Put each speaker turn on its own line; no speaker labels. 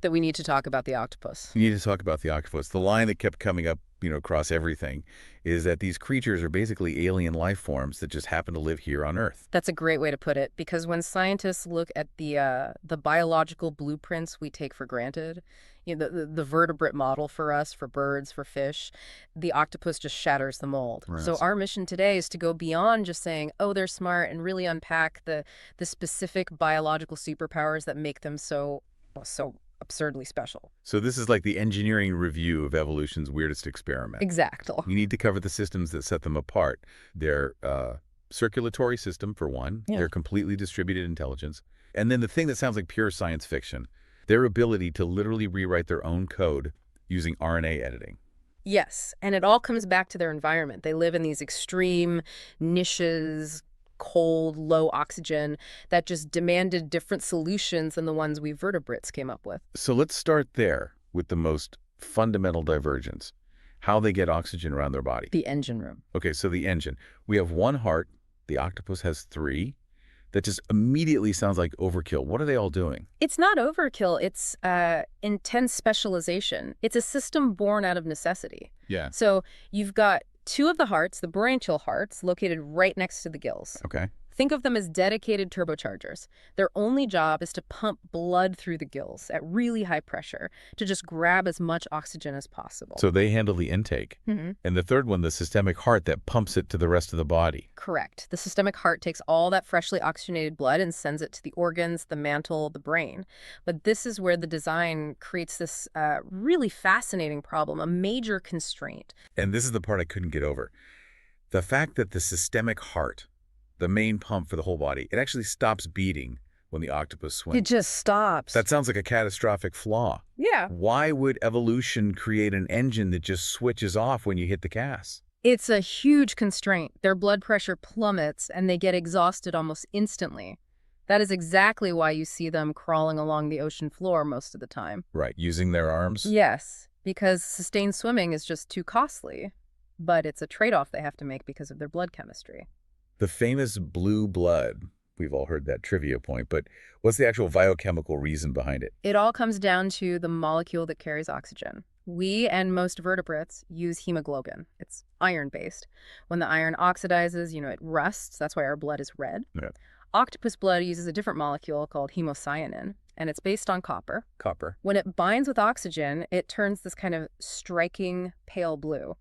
that we need to talk about the octopus.
You need to talk about the octopus. The line that kept coming up, across everything is that these creatures are basically alien life forms that just happen to live here on Earth.
That's a great way to put it, because when scientists look at the biological blueprints we take for granted, the vertebrate model for us, for birds, for fish, the octopus just shatters the mold.
Right.
So our mission today is to go beyond just saying, oh, they're smart, and really unpack the specific biological superpowers that make them so absurdly special.
So this is like the engineering review of evolution's weirdest experiment.
Exactly.
You need to cover the systems that set them apart. Their circulatory system, for one, their completely distributed intelligence, and then the thing that sounds like pure science fiction, their ability to literally rewrite their own code using RNA editing.
Yes, and it all comes back to their environment. They live in these extreme niches, cold, low oxygen, that just demanded different solutions than the ones we vertebrates came up with.
So let's start there with the most fundamental divergence, how they get oxygen around their body.
The engine room.
Okay, so the engine. We have one heart. The octopus has three. That just immediately sounds like overkill. What are they all doing?
It's not overkill. It's intense specialization. It's a system born out of necessity.
Yeah.
So you've got two of the hearts, the branchial hearts, located right next to the gills.
Okay.
Think of them as dedicated turbochargers. Their only job is to pump blood through the gills at really high pressure to just grab as much oxygen as possible.
So they handle the intake.
Mm-hmm.
And the third one, the systemic heart that pumps it to the rest of the body.
Correct. The systemic heart takes all that freshly oxygenated blood and sends it to the organs, the mantle, the brain. But this is where the design creates this really fascinating problem, a major constraint.
And this is the part I couldn't get over. The fact that the systemic heart, the main pump for the whole body, it actually stops beating when the octopus swims.
It just stops.
That sounds like a catastrophic flaw.
Yeah.
Why would evolution create an engine that just switches off when you hit the gas?
It's a huge constraint. Their blood pressure plummets and they get exhausted almost instantly. That is exactly why you see them crawling along the ocean floor most of the time.
Right, using their arms?
Yes, because sustained swimming is just too costly. But it's a trade-off they have to make because of their blood chemistry.
The famous blue blood. We've all heard that trivia point, but what's the actual biochemical reason behind it?
It all comes down to the molecule that carries oxygen. We and most vertebrates use hemoglobin. It's iron-based. When the iron oxidizes, it rusts. That's why our blood is red.
Yeah.
Octopus blood uses a different molecule called hemocyanin, and it's based on copper.
Copper.
When it binds with oxygen, it turns this kind of striking pale blue.